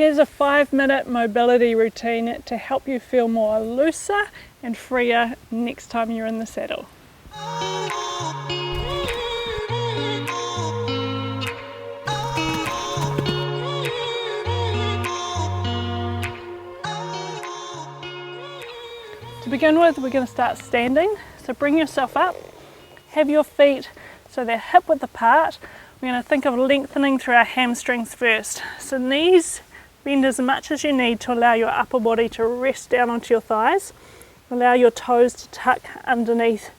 Here's a 5-minute mobility routine to help you feel more looser and freer next time you're in the saddle. To begin with, we're going to start standing. So bring yourself up, have your feet so they're hip width apart. We're going to think of lengthening through our hamstrings first. So knees bend as much as you need to allow your upper body to rest down onto your thighs. Allow your toes to tuck underneath,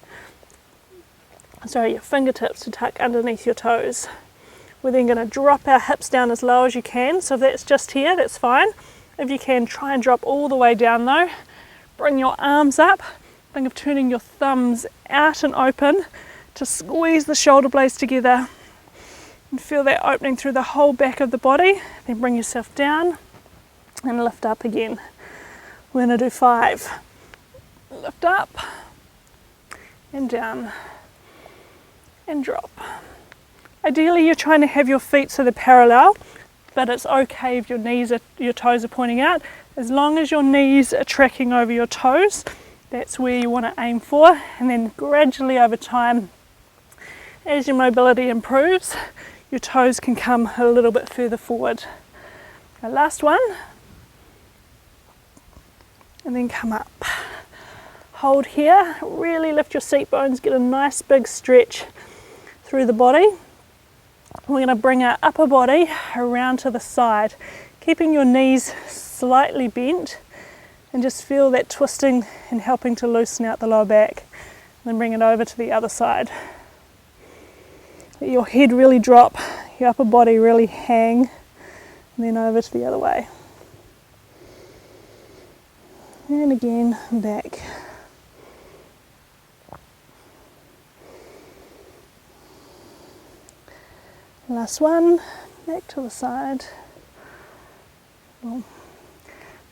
your fingertips to tuck underneath your toes. We're then going to drop our hips down as low as you can. So if that's just here, that's fine. If you can, try and drop all the way down though. Bring your arms up. Think of turning your thumbs out and open to squeeze the shoulder blades together and feel that opening through the whole back of the body. Then bring yourself down and lift up again. We're going to do 5. Lift up and down and drop. Ideally you're trying to have your feet so they're parallel, but it's okay if your toes are pointing out. As long as your knees are tracking over your toes, that's where you want to aim for, and then gradually over time, as your mobility improves, your toes can come a little bit further forward. The last one, and then come up. Hold here, really lift your seat bones, get a nice big stretch through the body. We're going to bring our upper body around to the side, keeping your knees slightly bent, and just feel that twisting and helping to loosen out the lower back. Then bring it over to the other side. Let your head really drop, your upper body really hang, and then over to the other way. And again, back. Last one, back to the side.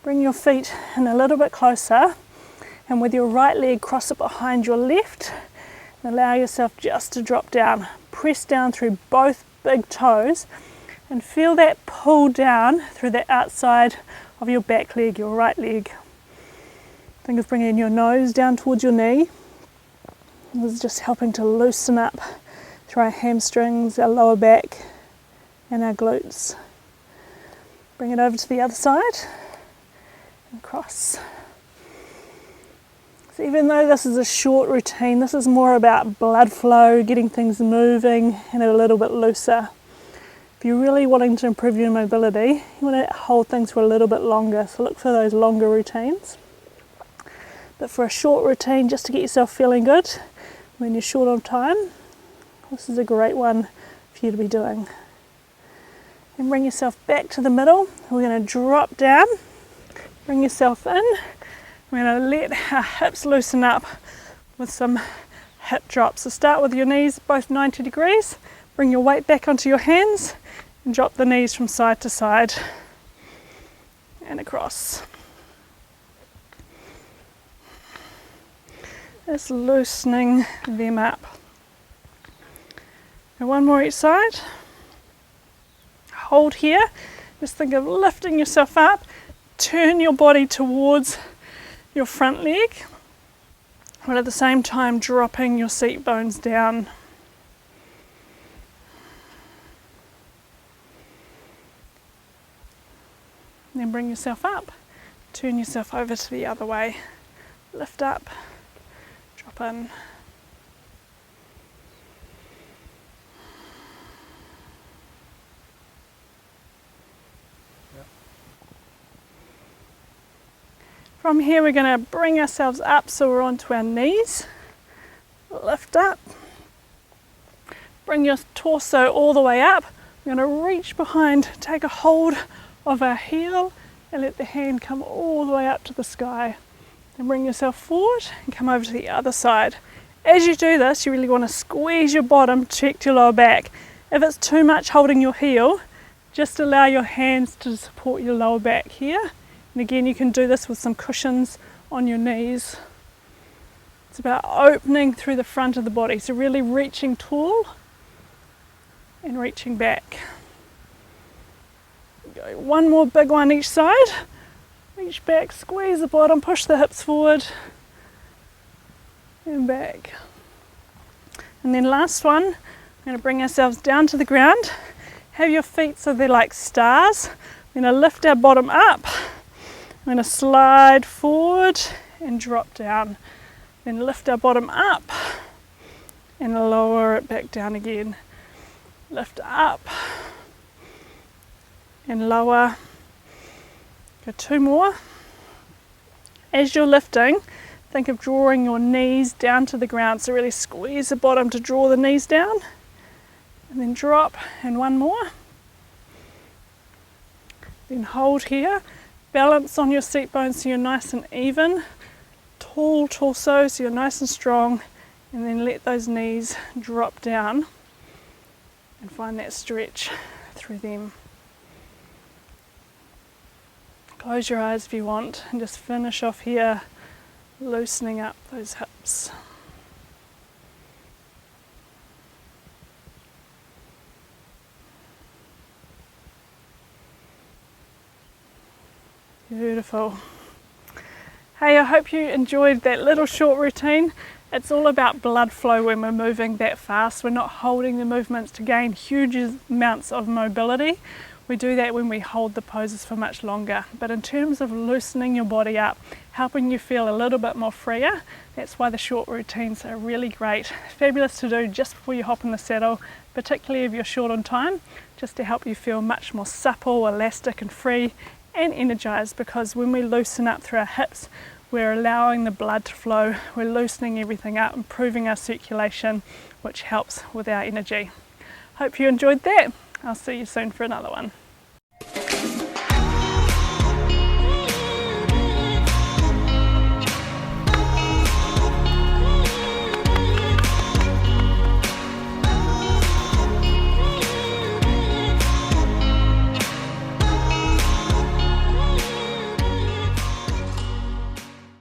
Bring your feet in a little bit closer, and with your right leg cross it behind your left, and allow yourself just to drop down. Press down through both big toes and feel that pull down through the outside of your back leg, your right leg. Think of bringing your nose down towards your knee. This is just helping to loosen up through our hamstrings, our lower back and our glutes. Bring it over to the other side and cross. So even though this is a short routine, this is more about blood flow, getting things moving and a little bit looser. If you're really wanting to improve your mobility, you want to hold things for a little bit longer, so look for those longer routines. But for a short routine, just to get yourself feeling good when you're short on time, this is a great one for you to be doing. And bring yourself back to the middle. We're going to drop down. Bring yourself in. We're going to let our hips loosen up with some hip drops. So start with your knees both 90 degrees. Bring your weight back onto your hands and drop the knees from side to side and across. Just loosening them up. And one more each side. Hold here. Just think of lifting yourself up. Turn your body towards your front leg, but at the same time dropping your seat bones down. Then bring yourself up. Turn yourself over to the other way. Lift up. Drop in. From here we're going to bring ourselves up so we're onto our knees. Lift up. Bring your torso all the way up. We're going to reach behind, take a hold of our heel and let the hand come all the way up to the sky. Then bring yourself forward and come over to the other side. As you do this, you really want to squeeze your bottom, check your lower back. If it's too much holding your heel, just allow your hands to support your lower back here. And again, you can do this with some cushions on your knees. It's about opening through the front of the body, so really reaching tall and reaching back. Go one more big one each side. Reach back, squeeze the bottom, push the hips forward and back. And then last one, we're going to bring ourselves down to the ground. Have your feet so they're like stars. We're going to lift our bottom up. We're going to slide forward and drop down. Then lift our bottom up and lower it back down again. Lift up and lower. Go two more. As you're lifting, think of drawing your knees down to the ground. So really squeeze the bottom to draw the knees down. And then drop, and one more. Then hold here. Balance on your seat bones so you're nice and even. Tall torso so you're nice and strong. And then let those knees drop down and find that stretch through them. Close your eyes if you want and just finish off here, loosening up those hips. Beautiful. Hey, I hope you enjoyed that little short routine. It's all about blood flow when we're moving that fast. We're not holding the movements to gain huge amounts of mobility. We do that when we hold the poses for much longer. But in terms of loosening your body up, helping you feel a little bit more freer, that's why the short routines are really great. Fabulous to do just before you hop in the saddle, particularly if you're short on time, just to help you feel much more supple, elastic and free and energized, because when we loosen up through our hips, we're allowing the blood to flow, we're loosening everything up, improving our circulation, which helps with our energy. Hope you enjoyed that. I'll see you soon for another one.